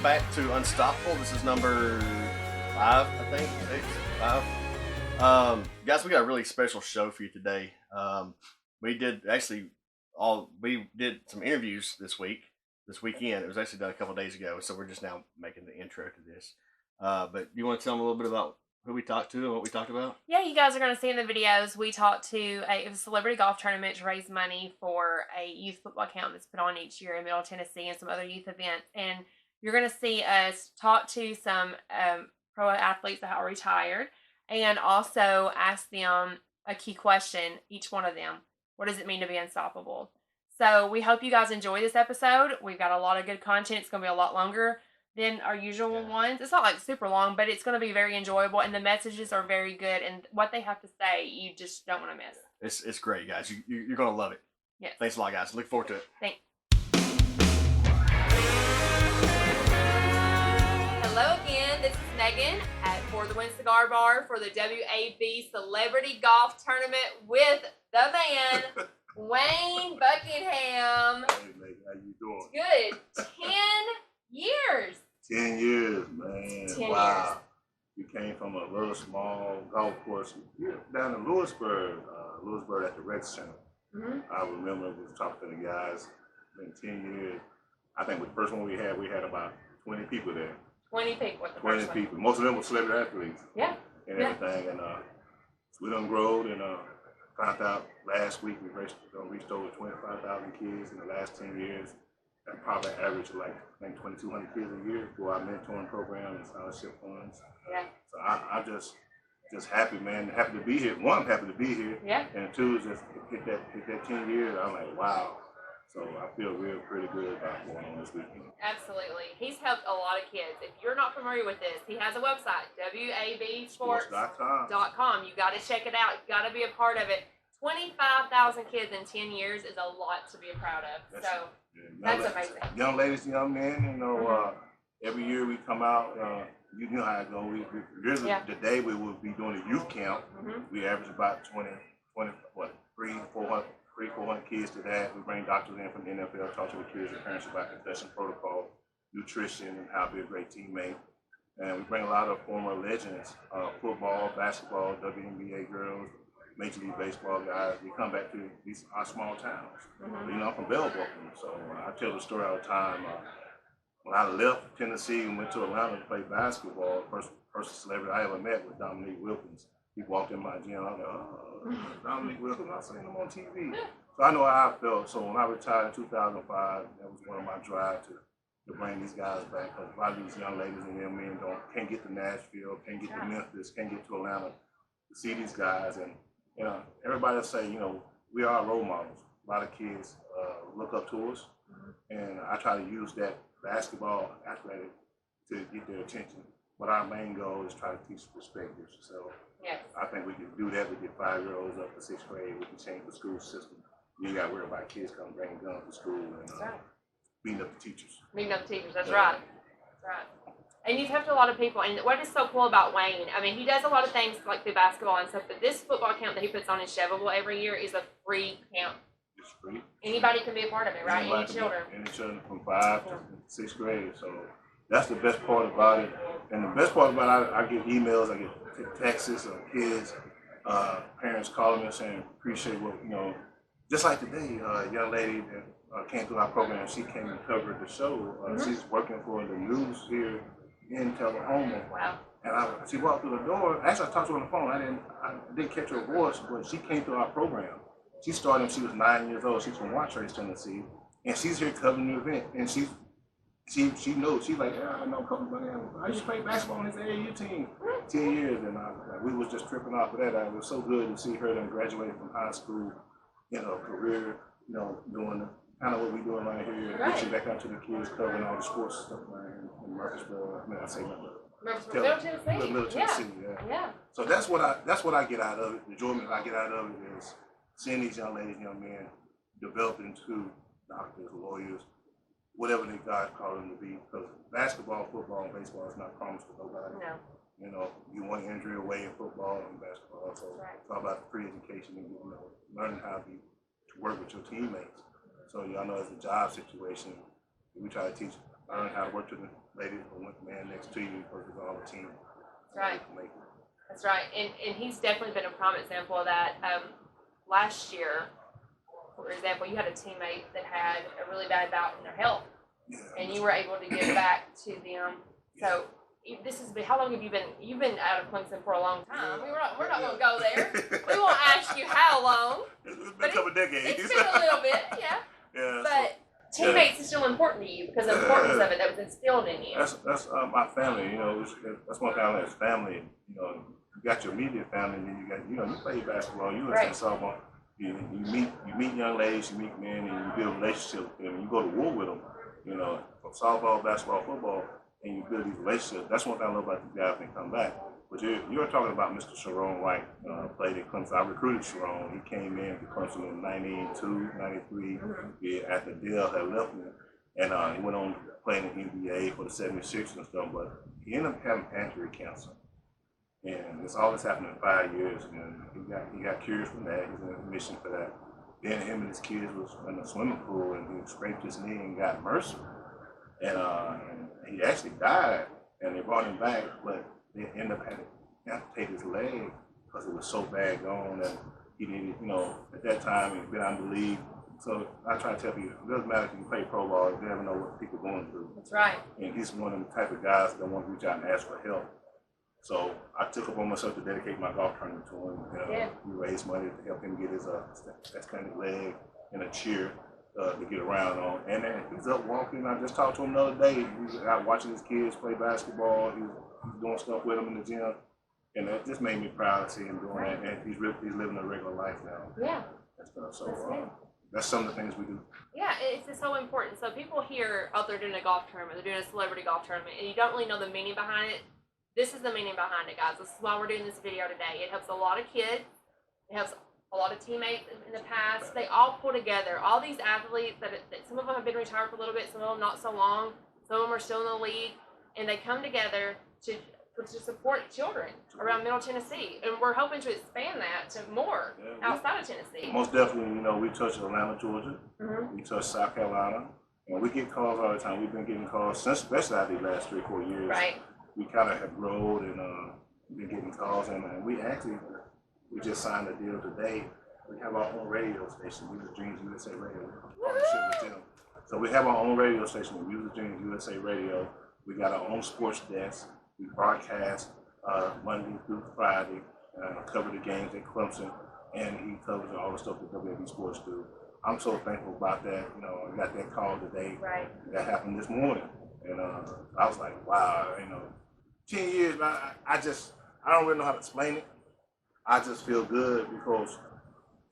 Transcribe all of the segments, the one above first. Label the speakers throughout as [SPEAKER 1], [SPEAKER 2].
[SPEAKER 1] back to Unstoppable. This is number 5, I think. 6, 5. Guys, we got a really special show for you today. We did some interviews this weekend. It was actually done a couple days ago, so we're just now making the intro to this. But you want to tell them a little bit about who we talked to and what we talked about?
[SPEAKER 2] Yeah, you guys are going to see in the videos. We talked to it was a celebrity golf tournament to raise money for a youth football camp that's put on each year in Middle Tennessee and some other youth events. And you're going to see us talk to some pro athletes that are retired and also ask them a key question, each one of them. What does it mean to be unstoppable? So we hope you guys enjoy this episode. We've got a lot of good content. It's going to be a lot longer than our usual ones. It's not like super long, but it's going to be very enjoyable, and the messages are very good, and what they have to say, you just don't want to miss.
[SPEAKER 1] It's great, guys. You're going to love it.
[SPEAKER 2] Yes.
[SPEAKER 1] Thanks a lot, guys. Look forward to it.
[SPEAKER 2] Thanks. Hello again. This is Megan at For the Win Cigar Bar for the WAB Celebrity Golf Tournament with the man, Wayne Buckingham.
[SPEAKER 3] Hey, Megan, how you doing?
[SPEAKER 2] Good. 10 years.
[SPEAKER 3] 10 years, man.
[SPEAKER 2] 10
[SPEAKER 3] wow. We came from a little small golf course down in Lewisburg at the rec center.
[SPEAKER 2] Mm-hmm.
[SPEAKER 3] I remember we was talking to the guys. It's been 10 years. I think the first one we had about 20 people there.
[SPEAKER 2] 20 people.
[SPEAKER 3] 20 people. Most of them were celebrity athletes.
[SPEAKER 2] Yeah.
[SPEAKER 3] And everything. And we done growed and found out last week we reached over 25,000 kids in the last 10 years. And probably average of like 2,200 kids a year for our mentoring program and scholarship funds.
[SPEAKER 2] Yeah.
[SPEAKER 3] So I'm just happy, man. Happy to be here. One, I'm happy to be here.
[SPEAKER 2] Yeah.
[SPEAKER 3] And two, just hit that 10 years. I'm like, wow. So I feel pretty good about going on this weekend.
[SPEAKER 2] Absolutely. He's helped a lot of kids. If you're not familiar with this, he has a website, WABsports.com. You got to check it out. You got to be a part of it. 25,000 kids in 10 years is a lot to be proud of. That's amazing.
[SPEAKER 3] Young ladies, young men, every year we come out, you know how it goes. Today we will be doing a youth camp. Mm-hmm. We average about 300-400 kids to that. We bring doctors in from the NFL, talk to the kids and parents about concussion protocol, nutrition, and how to be a great teammate. And we bring a lot of former legends, football, basketball, WNBA girls, Major League Baseball guys. We come back to our small towns. Mm-hmm. I'm from Belleville, so I tell the story all the time. When I left Tennessee and went to Atlanta to play basketball, the first celebrity I ever met was Dominique Wilkins. He walked in my gym. I was like, oh, Dominique Wilkins, I've seen him on TV. So I know how I felt. So when I retired in 2005, that was one of my drives to bring these guys back. Because a lot of these young ladies and young men can't get to Nashville, can't get to Memphis, can't get to Atlanta to see these guys. And everybody will say, we are role models. A lot of kids look up to us, and I try to use that basketball athletic to get their attention. But our main goal is try to teach perspectives. So I think we can do that. We get 5-year-olds up to 6th grade. We can change the school system. You ain't got to worry about kids coming bringing guns to school and beating up the teachers.
[SPEAKER 2] That's right. That's right. And you've helped a lot of people, and what is so cool about Wayne, I mean, he does a lot of things like through basketball and stuff, but this football camp that he puts on in Chevrolet every year is a free camp.
[SPEAKER 3] It's free.
[SPEAKER 2] Anybody can be a part of it, right? Any children.
[SPEAKER 3] Any children from 5 to 6th grade. So that's the best part about it. And the best part about it, I get emails, I get texts of kids, parents calling me saying, appreciate what, just like today, a young lady that came through our program, she came and covered the show. She's working for the news here in Tullahoma.
[SPEAKER 2] Wow.
[SPEAKER 3] And she walked through the door. Actually, I talked to her on the phone. I didn't catch her voice, but she came through our program. She started when she was 9 years old. She's from Watrace, Tennessee, and she's here covering the event. And she knows. She's like, I know Coach Buckingham. I used to play basketball on his AAU team 10 years, and we was just tripping off of that. It was so good to see her then graduating from high school, career, doing kind of what we're doing right here, reaching back out to the kids, covering all the sports stuff right here in Murfreesboro.
[SPEAKER 2] Middle Tennessee.
[SPEAKER 3] Middle Tennessee, yeah. So that's what I get out of it. The enjoyment I get out of it is seeing these young ladies, young men develop into doctors, lawyers, whatever they God call them to be. Because basketball, football, and baseball is not promised to nobody.
[SPEAKER 2] No.
[SPEAKER 3] You one injury away in football and basketball. So it's all about the pre-education and learning how to work with your teammates. So y'all know it's a job situation. We try to teach learn how to work with the lady or with the man next to you because it's all a team.
[SPEAKER 2] That's right. That's right. And he's definitely been a prime example of that. Last year, for example, you had a teammate that had a really bad bout in their health, and you were able to give back to them. So this has been, how long have you been? You've been out of Clemson for a long time. We're not going to go there. We won't ask you how long.
[SPEAKER 3] It's been a couple of decades.
[SPEAKER 2] It's been a little bit, yeah.
[SPEAKER 3] Yeah.
[SPEAKER 2] But teammates is still important to you because of the importance of it that was instilled in you.
[SPEAKER 3] That's my family. You know, that's one thing as family. You know, you got your immediate family, and then you got, you know, you play basketball, you play softball. You meet young ladies, you meet men, and you build relationships with them. You go to war with them. You know, from softball, basketball, football, and you build these relationships. That's one thing I love about these guys when they come back. But you're talking about Mr. Sharon White, played at Clemson. I recruited Sharon. He came in to Clemson in 92, 93, after Dale had left me. And he went on to play in the NBA for the 76ers and stuff, but he ended up having pancreatic cancer. And it's all this happened in 5 years, and he got cured from that. He's in remission for that. Then him and his kids was in the swimming pool, and he scraped his knee and got MRSA. And he actually died, and they brought him back, but they ended up having to amputate his leg because it was so bad gone that he didn't, you know, at that time he'd been out of the league. So I try to tell people, it doesn't matter if you play pro ball, you never know what people are going through.
[SPEAKER 2] That's right.
[SPEAKER 3] And he's one of the type of guys that want to reach out and ask for help. So I took upon myself to dedicate my golf tournament to him. We raised money to help him get his extended leg and a chair to get around on. And then he's up walking. I just talked to him the other day. He was out watching his kids play basketball. He was doing stuff with them in the gym. And that just made me proud to see him doing that. And he's living a regular life now.
[SPEAKER 2] Yeah.
[SPEAKER 3] And stuff. So that's some of the things we do.
[SPEAKER 2] Yeah, it's so important. So people hear, oh, they're doing a golf tournament, they're doing a celebrity golf tournament, and you don't really know the meaning behind it. This is the meaning behind it, guys. This is why we're doing this video today. It helps a lot of kids. It helps a lot of teammates in the past. They all pull together. All these athletes, that some of them have been retired for a little bit, some of them not so long, some of them are still in the league, and they come together to support children around Middle Tennessee. And we're hoping to expand that to more outside of Tennessee.
[SPEAKER 3] Most definitely, you know, we touch Atlanta, Georgia. We touch South Carolina. And we get calls all the time. We've been getting calls since, especially out of the last 3 or 4 years.
[SPEAKER 2] Right.
[SPEAKER 3] We kind of have grown and been getting calls. And we just signed a deal today. We have our own radio station, Music Dreams USA Radio. Partnership with them. So we have our own radio station, Music Dreams USA Radio. We got our own sports desk. We broadcast Monday through Friday, cover the games at Clemson, and he covers all the stuff that WABsports do. I'm so thankful about that. You know, I got that call today.
[SPEAKER 2] Right. That
[SPEAKER 3] happened this morning, and I was like, wow, you know, 10 years. I don't really know how to explain it. I just feel good because,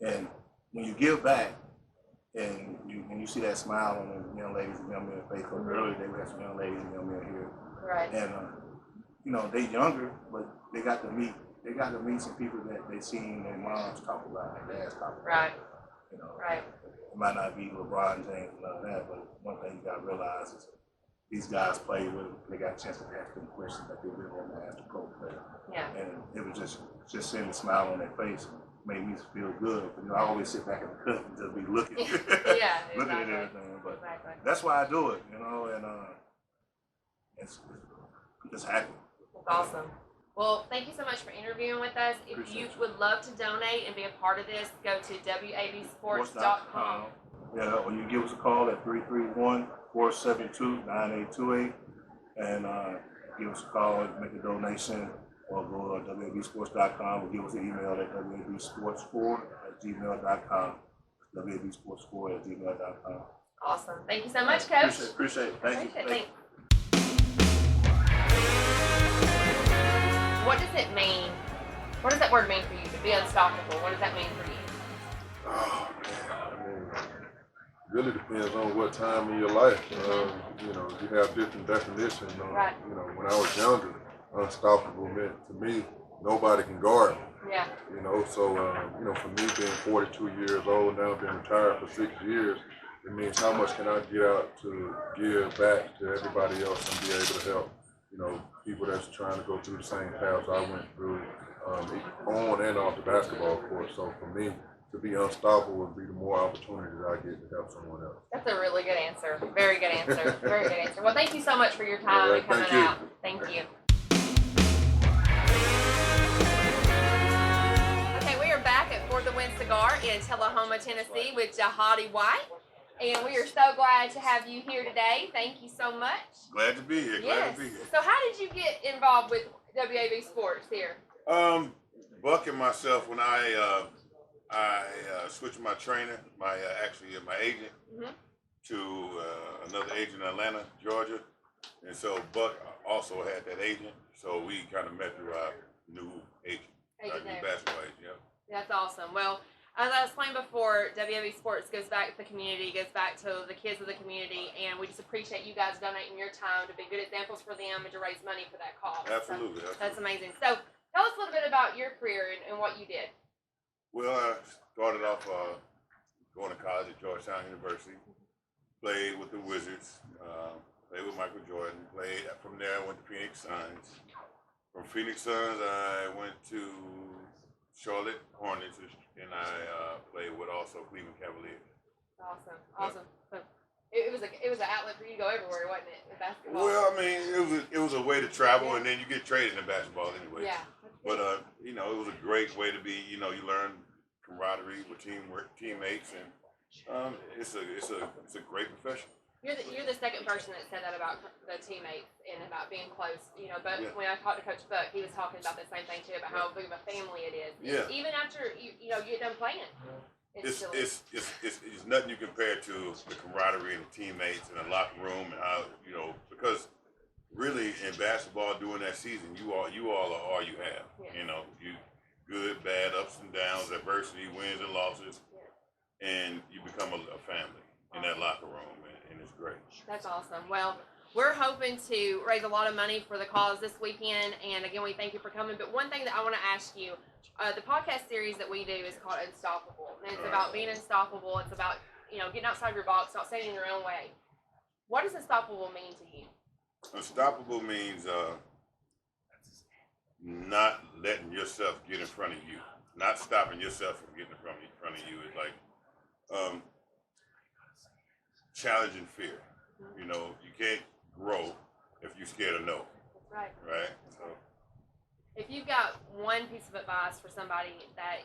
[SPEAKER 3] and when you give back, and you see that smile on the young ladies and young men's face. Earlier today we had some young ladies and young men here,
[SPEAKER 2] right? And
[SPEAKER 3] you know, they younger, but they got to meet some people that they seen their moms talk about, their dads talk about.
[SPEAKER 2] Right.
[SPEAKER 3] You know,
[SPEAKER 2] right.
[SPEAKER 3] It might not be LeBron James and none of that, but one thing you got to realize is these guys play with, they got a chance to ask them questions that they really want to ask the pro player.
[SPEAKER 2] Yeah.
[SPEAKER 3] And it was just seeing the smile on their face made me feel good. You know, I always sit back in the cut and just be looking, looking at everything. But that's why I do it, you know, and I'm just happy.
[SPEAKER 2] That's awesome. Well, thank you so much for interviewing with us. If you would love to donate and be a part of this, go to WABsports.com.
[SPEAKER 3] Yeah, or you can give us a call at 331-472-9828 and give us a call and make a donation, or go to WABsports.com or give us an email at WABsports4@gmail.com. WABsports4@gmail.com.
[SPEAKER 2] Awesome. Thank you so much, Coach.
[SPEAKER 3] Appreciate it. Thank you.
[SPEAKER 2] What does it mean? What does that word mean for you, to be unstoppable? What does that mean for you?
[SPEAKER 4] Oh, man. I mean, really depends on what time in your life. You know, you have different definitions.
[SPEAKER 2] Right.
[SPEAKER 4] You know, when I was younger, unstoppable meant to me, nobody can guard me.
[SPEAKER 2] Yeah.
[SPEAKER 4] You know, so, you know, for me being 42 years old, now being retired for 6 years, it means how much can I get out to give back to everybody else and be able to help, you know, people that's trying to go through the same paths I went through, on and off the basketball court. So for me, to be unstoppable and be the more opportunity that I get to help someone else.
[SPEAKER 2] That's a really good answer. Very good answer. Very good answer. Well, thank you so much for your time
[SPEAKER 4] All right,
[SPEAKER 2] and coming
[SPEAKER 4] thank you.
[SPEAKER 2] out. Thank you. Okay, we are back at For the Win Cigar in Tullahoma, Tennessee with Jahadi White. And we are so glad to have you here today. Thank you so much.
[SPEAKER 5] Glad to be here. Glad to be here.
[SPEAKER 2] So how did you get involved with WABsports here?
[SPEAKER 5] Buck and myself, when I switched my trainer, my agent, to another agent in Atlanta, Georgia, and so Buck also had that agent, so we kind of met through our new agent, our new basketball agent. Yeah.
[SPEAKER 2] That's awesome. Well, as I explained before, WABsports goes back to the community, goes back to the kids of the community, and we just appreciate you guys donating your time to be good examples for them and to raise money for that cause.
[SPEAKER 5] Absolutely.
[SPEAKER 2] So that's amazing. So tell us a little bit about your career and what you did.
[SPEAKER 5] Well, I started off going to college at Georgetown University, played with the Wizards, played with Michael Jordan, played from there. I went to Phoenix Suns. From Phoenix Suns, I went to Charlotte Hornets, and I played with also Cleveland Cavaliers.
[SPEAKER 2] Awesome. So it was an outlet for you to go everywhere, wasn't it? With basketball.
[SPEAKER 5] Well, I mean, it was a way to travel, and then you get traded in basketball anyway.
[SPEAKER 2] Yeah.
[SPEAKER 5] But it was a great way to be. You learn camaraderie with teammates, and it's a great profession.
[SPEAKER 2] You're the second person that said that about the teammates and about being close. But when I talked to Coach Buck, he was talking about the same thing too, about how big of a family it is.
[SPEAKER 5] Yeah.
[SPEAKER 2] Even after you get done playing,
[SPEAKER 5] It's nothing you compare to the camaraderie and the teammates in the locker room, and how because really in basketball during that season, you all are all you have.
[SPEAKER 2] Yeah.
[SPEAKER 5] You good, bad, ups and downs, adversity, wins and losses, and you become a family in that locker room, and it's great.
[SPEAKER 2] That's awesome. Well, we're hoping to raise a lot of money for the cause this weekend, and again, we thank you for coming. But one thing that I want to ask you, the podcast series that we do is called Unstoppable, and it's about being unstoppable. It's about getting outside your box, not staying in your own way. What does unstoppable mean to you?
[SPEAKER 5] Unstoppable means not letting yourself get in front of you, not stopping yourself from getting in front of you. It's like challenging fear. You can't grow if you're scared of no.
[SPEAKER 2] That's right.
[SPEAKER 5] Right? So,
[SPEAKER 2] if you've got one piece of advice for somebody that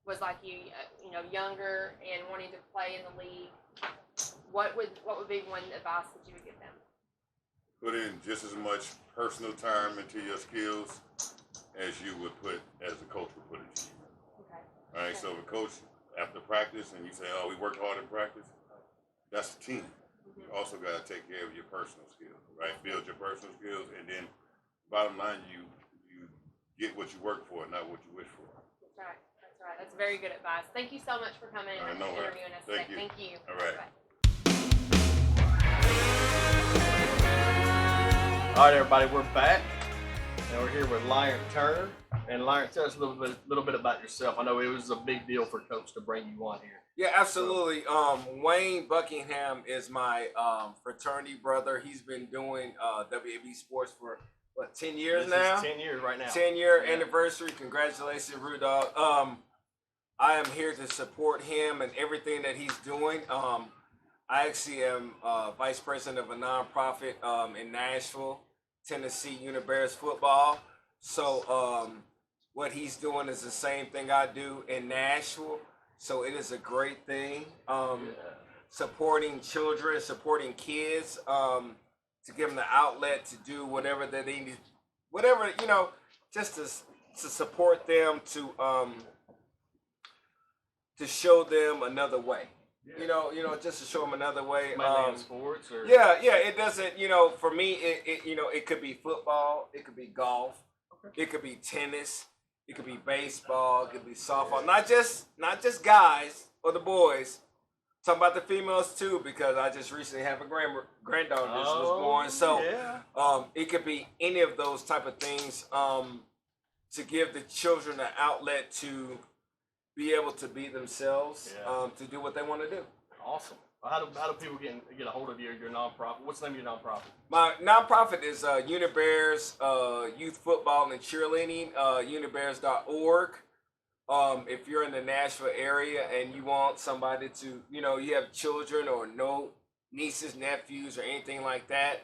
[SPEAKER 2] was like you, younger and wanting to play in the league, what would be one advice that you would give them?
[SPEAKER 5] put in just as much personal time into your skills as you would put, as the coach would put into you.
[SPEAKER 2] Okay.
[SPEAKER 5] All right, so the coach, after practice, and you say, oh, we worked hard in practice, that's the team. You also got to take care of your personal skills, right? Build your personal skills, and then bottom line, you get what you work for, not what you wish for.
[SPEAKER 2] That's right. That's right. That's very good advice. Thank you so much for coming and interviewing us today. Thank you.
[SPEAKER 5] All right.
[SPEAKER 2] Bye.
[SPEAKER 1] All right, everybody, we're back, and we're here with Lion Turner. And Lion, tell us a little bit about yourself. I know it was a big deal for Coach to bring you on here.
[SPEAKER 6] Yeah, absolutely. Wayne Buckingham is my fraternity brother. He's been doing WABsports for, 10 years now?
[SPEAKER 1] 10 years right now.
[SPEAKER 6] 10-year anniversary. Congratulations, Rudolph. I am here to support him and everything that he's doing. I actually am vice president of a nonprofit in Nashville, Tennessee, Unibears Football. So what he's doing is the same thing I do in Nashville. So it is a great thing. Supporting children, supporting kids, to give them the outlet to do whatever that they need, whatever, just to support them, to show them another way.
[SPEAKER 1] Yeah.
[SPEAKER 6] Just to show them another way.
[SPEAKER 1] Mainly in sports, or
[SPEAKER 6] Yeah. It doesn't. For me, it could be football, it could be golf, it could be tennis, it could be baseball, it could be softball. Not just guys or the boys. Talking about the females too, because I just recently have a granddaughter that was born. So it could be any of those type of things to give the children an outlet to be able to be themselves, to do what they want to do.
[SPEAKER 1] Awesome. How do people get a hold of your nonprofit? What's the name of your nonprofit?
[SPEAKER 6] My nonprofit is Unibears Youth Football and Cheerleading, unibears.org. If you're in the Nashville area and you want somebody to, you have children or no nieces, nephews, or anything like that,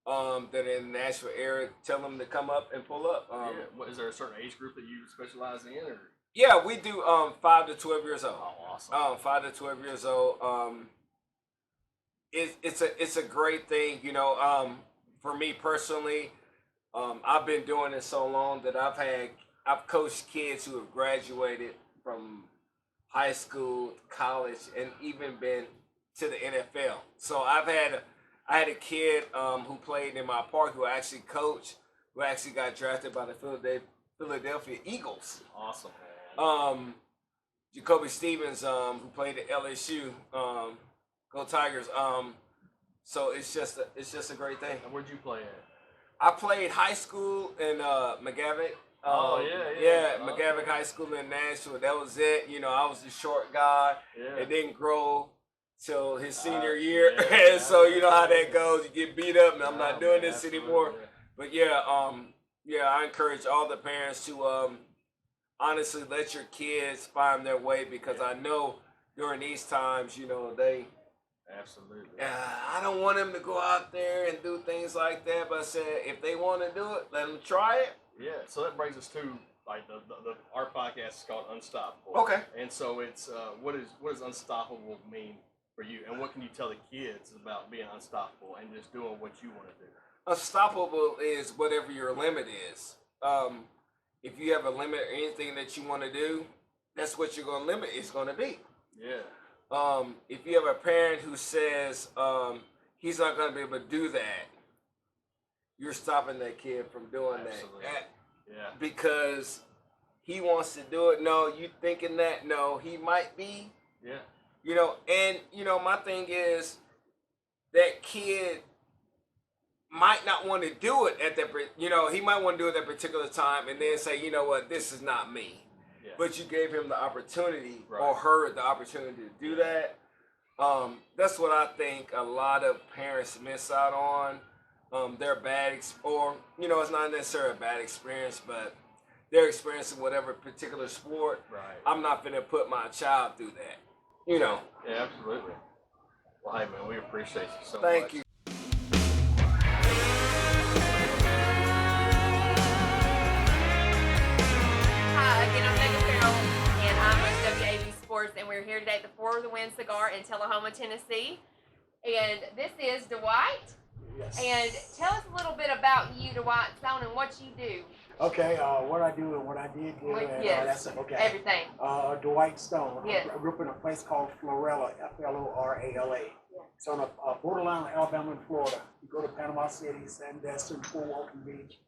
[SPEAKER 6] that are in the Nashville area, tell them to come up and pull up.
[SPEAKER 1] What, is there a certain age group that you specialize in, or?
[SPEAKER 6] Yeah, we do 5 to 12 years old.
[SPEAKER 1] Oh, awesome.
[SPEAKER 6] 5 to 12 years old. It's a great thing, for me personally. I've been doing this so long that I've coached kids who have graduated from high school, college, and even been to the NFL. So I had a kid who played in my park who actually coached, who actually got drafted by the Philadelphia Eagles.
[SPEAKER 1] Awesome, man.
[SPEAKER 6] Jacoby Stevens, who played at LSU, go Tigers. So it's just a great thing.
[SPEAKER 1] And where'd you play at?
[SPEAKER 6] I played high school in McGavock. McGavock High School in Nashville. That was it. I was the short guy.
[SPEAKER 1] Yeah.
[SPEAKER 6] It didn't grow till his senior year, and so you know how that goes. You get beat up, and I'm not doing this anymore. But I encourage all the parents to honestly let your kids find their way, because I know during these times, they.
[SPEAKER 1] Absolutely.
[SPEAKER 6] I don't want them to go out there and do things like that, but I said if they want to do it, let them try it.
[SPEAKER 1] Yeah. So that brings us to like our podcast is called Unstoppable.
[SPEAKER 6] Okay.
[SPEAKER 1] And so it's what does unstoppable mean for you, and what can you tell the kids about being unstoppable and just doing what you want to do?
[SPEAKER 6] Unstoppable is whatever your limit is. If you have a limit or anything that you want to do, that's what you're going to limit is going to be.
[SPEAKER 1] Yeah.
[SPEAKER 6] If you have a parent who says he's not going to be able to do that, you're stopping that kid from doing that.
[SPEAKER 1] Yeah.
[SPEAKER 6] Because he wants to do it. No, you thinking that? No, he might be.
[SPEAKER 1] Yeah.
[SPEAKER 6] My thing is that kid might not want to do it at that. He might want to do it at that particular time, and then say, you know what, this is not me.
[SPEAKER 1] Yeah.
[SPEAKER 6] But you gave him the opportunity,
[SPEAKER 1] right,
[SPEAKER 6] or her the opportunity to do that. That's what I think a lot of parents miss out on. Their bad, it's not necessarily a bad experience, but they're experiencing whatever particular sport.
[SPEAKER 1] Right.
[SPEAKER 6] I'm not going to put my child through that.
[SPEAKER 1] Yeah, absolutely. Well, hey, man, we appreciate you so much.
[SPEAKER 6] Thank you.
[SPEAKER 2] Hi, again, I'm Megan Farrell, and I'm with WABsports, and we're here today at the For the Win Cigar in Tullahoma, Tennessee. And this is Dwight.
[SPEAKER 7] Yes.
[SPEAKER 2] And tell us a little bit about you, Dwight Stone, and what you do.
[SPEAKER 7] Okay, what I do and what I did do, and
[SPEAKER 2] Yes,
[SPEAKER 7] that's it. Okay.
[SPEAKER 2] everything.
[SPEAKER 7] Dwight Stone.
[SPEAKER 2] Yes.
[SPEAKER 7] I grew up in a place called Florala, Florala. It's on a borderline of Alabama and Florida. You go to Panama City, Sandestin, Fort Walton Beach,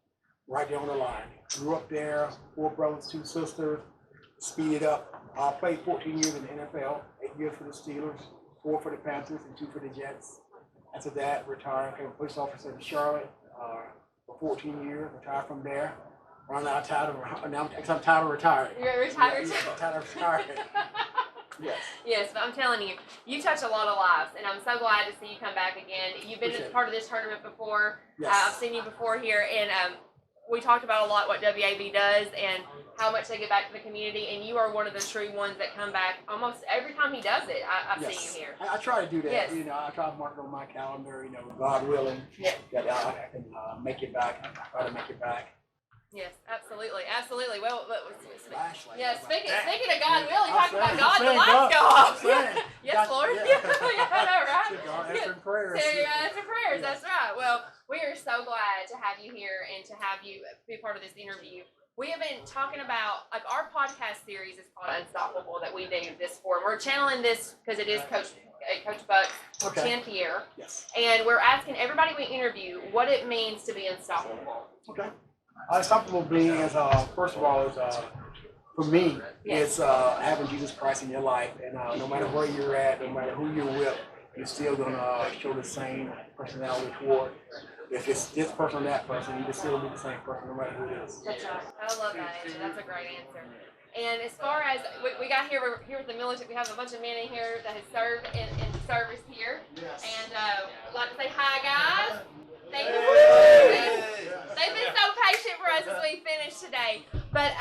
[SPEAKER 7] right there on the line. Grew up there, 4 brothers, 2 sisters. Speeded up. I played 14 years in the NFL, 8 years for the Steelers, 4 for the Panthers, and 2 for the Jets. After that, retired, became a police officer in Charlotte for 14 years, retired from there. I'm tired of retiring.
[SPEAKER 2] You're retired?
[SPEAKER 7] Yeah, I'm tired of retiring. Yes.
[SPEAKER 2] Yes, but I'm telling you, you touch a lot of lives, and I'm so glad to see you come back again. You've been
[SPEAKER 7] Appreciate
[SPEAKER 2] part of this tournament before.
[SPEAKER 7] Yes.
[SPEAKER 2] I've seen you before here, and we talked about a lot what WAB does and how much they give back to the community, and you are one of the true ones that come back almost every time he does it. I've
[SPEAKER 7] Yes.
[SPEAKER 2] seen you here.
[SPEAKER 7] I try to do that.
[SPEAKER 2] Yes.
[SPEAKER 7] I try to mark it on my calendar, God willing,
[SPEAKER 2] Yes.
[SPEAKER 7] that I can make it back. I try to make it back.
[SPEAKER 2] Yes, absolutely, absolutely. Well,
[SPEAKER 7] Flashlight.
[SPEAKER 2] yeah.
[SPEAKER 7] Like
[SPEAKER 2] Speaking
[SPEAKER 7] that.
[SPEAKER 2] of God will, you talk about
[SPEAKER 7] I'm
[SPEAKER 2] God, the
[SPEAKER 7] saying,
[SPEAKER 2] lights go
[SPEAKER 7] I'm
[SPEAKER 2] off.
[SPEAKER 7] saying.
[SPEAKER 2] Yes, Lord.
[SPEAKER 7] Yeah.
[SPEAKER 2] Yeah, I know, right?
[SPEAKER 7] God answering prayers.
[SPEAKER 2] Answer prayers.
[SPEAKER 7] Yes.
[SPEAKER 2] That's right. Well, we are so glad to have you here and to have you be part of this interview. We have been talking about, like, our podcast series is called Unstoppable that we do this for. We're channeling this because it is Coach Buck's 10th year.
[SPEAKER 7] Yes.
[SPEAKER 2] And we're asking everybody we interview what it means to be unstoppable.
[SPEAKER 7] Okay. Unstoppable being is, first of all, is for me,
[SPEAKER 2] Yes.
[SPEAKER 7] it's having Jesus Christ in your life, and no matter where you're at, no matter who you're with, you're still gonna show the same personality toward. If it's this person or that person, you can still be the same person no matter who it is.
[SPEAKER 2] That's right. I love that answer. That's a great answer. And as far as we got here, we're here with the military. We have a bunch of men in here that have served in the service here.
[SPEAKER 7] Yes.
[SPEAKER 2] And I'd like to say hi, guys. Thank you. They've been so patient for us as we finish today. But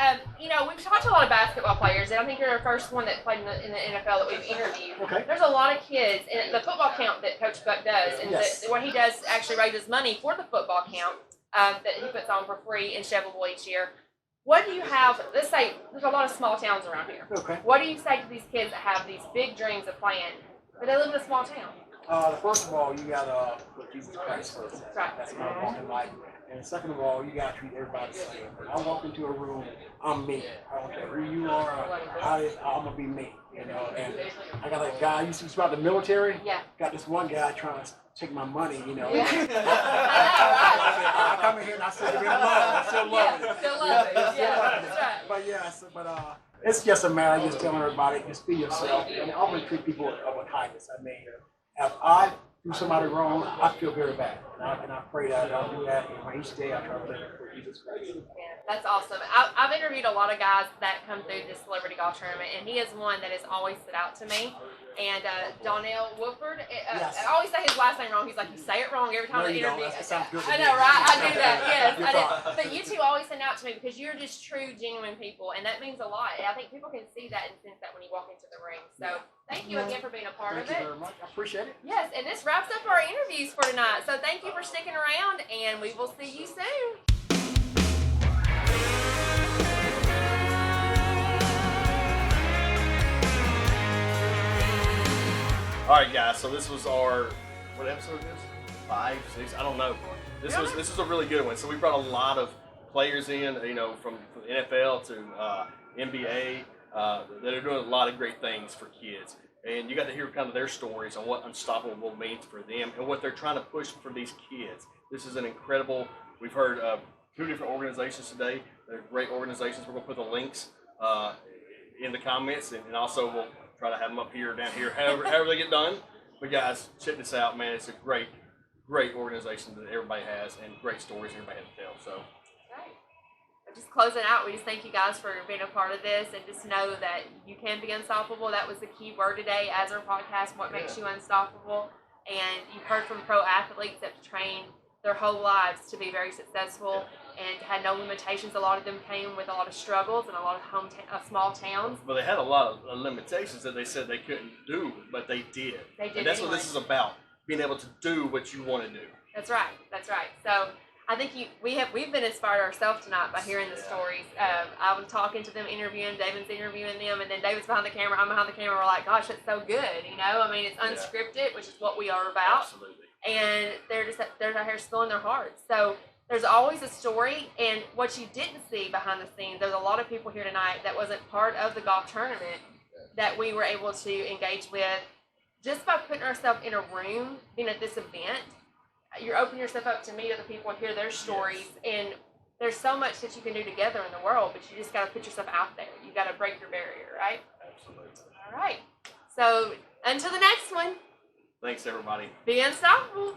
[SPEAKER 2] you know, we've talked to a lot of basketball players, and I think you're the first one that played in the NFL that we've interviewed.
[SPEAKER 7] Okay.
[SPEAKER 2] There's a lot of kids, and the football count that Coach Buck does, and
[SPEAKER 7] Yes.
[SPEAKER 2] where he does actually raises money for the football count that he puts on for free in Chevrolet each year. What do you have? Let's say there's a lot of small towns around here.
[SPEAKER 7] Okay.
[SPEAKER 2] What do you say to these kids that have these big dreams of playing, but they live in a small town?
[SPEAKER 7] First of all, you gotta put Jesus Christ first.
[SPEAKER 2] Right.
[SPEAKER 7] That's my walk in life. And second of all, you gotta treat everybody the same. When I walk into a room, I'm me. I don't care who you are. I'm gonna be me. You know. And I got a guy. You see about the military?
[SPEAKER 2] Yeah.
[SPEAKER 7] Got this one guy trying to take my money. You know.
[SPEAKER 2] Yeah.
[SPEAKER 7] I come in here and I still give him love. I still love it.
[SPEAKER 2] Still love it. Yeah, that's right.
[SPEAKER 7] But yeah, it's just a matter of just telling everybody, just be yourself, and always treat people with kindness. I mean, if I do somebody wrong, I feel very bad, and I pray that I don't do that. And each day I try to live for Jesus Christ.
[SPEAKER 2] Yeah, that's awesome. I've interviewed a lot of guys that come through this celebrity golf tournament, and he is one that has always stood out to me. And Donnell Woodford,
[SPEAKER 7] Yes.
[SPEAKER 2] I always say his last name wrong. He's like, you say it wrong every time
[SPEAKER 7] No,
[SPEAKER 2] I
[SPEAKER 7] you don't.
[SPEAKER 2] interview.
[SPEAKER 7] That sounds good to
[SPEAKER 2] I
[SPEAKER 7] me.
[SPEAKER 2] know, right? I do that. Yes,
[SPEAKER 7] You're
[SPEAKER 2] I do.
[SPEAKER 7] fine.
[SPEAKER 2] But you two always stand out to me because you're just true, genuine people, and that means a lot. And I think people can see that and sense that when you walk into the ring. So thank you again for being a part
[SPEAKER 7] Thank
[SPEAKER 2] of
[SPEAKER 7] you
[SPEAKER 2] it.
[SPEAKER 7] very much. I appreciate it.
[SPEAKER 2] Yes, and this wraps up our interviews for tonight. So thank you for sticking around, and we will see you soon.
[SPEAKER 1] All right, guys. So this was our what episode is this? 5, 6? I don't know. This was a really good one. So we brought a lot of players in, you know, from the NFL to NBA that are doing a lot of great things for kids. And you got to hear kind of their stories on what Unstoppable means for them and what they're trying to push for these kids. This is an incredible. We've heard 2 different organizations today. They're great organizations. We're going to put the links in the comments, and also we'll try to have them up here or down here, however they get done. But guys, check this out, man. It's a great organization that everybody has, and great stories everybody has to tell. So,
[SPEAKER 2] Right. Just closing out, we just thank you guys for being a part of this, and just know that you can be unstoppable. That was the key word today as our podcast, what makes you unstoppable. And you've heard from pro athletes that trained their whole lives to be very successful and had no limitations. A lot of them came with a lot of struggles and a lot of small towns.
[SPEAKER 1] but they had a lot of limitations that they said they couldn't do, but they did.
[SPEAKER 2] They did
[SPEAKER 1] And that's
[SPEAKER 2] anyway.
[SPEAKER 1] what this is about: being able to do what you want to do.
[SPEAKER 2] That's right. That's right. So I think we've been inspired ourselves tonight by hearing the stories. I was talking to them, interviewing David's interviewing them, and then David's behind the camera. I'm behind the camera. We're like, gosh, it's so good. You know, I mean, it's unscripted, which is what we are about.
[SPEAKER 1] Absolutely.
[SPEAKER 2] And they're out here spilling their hearts. So there's always a story, and what you didn't see behind the scenes, there's a lot of people here tonight that wasn't part of the golf tournament that we were able to engage with just by putting ourselves in a room, being at this event. You're opening yourself up to meet other people and hear their stories, and there's so much that you can do together in the world, but you just got to put yourself out there. You got to break your barrier, right?
[SPEAKER 1] Absolutely.
[SPEAKER 2] All right. So until the next one,
[SPEAKER 1] Thanks, everybody.
[SPEAKER 2] be unstoppable.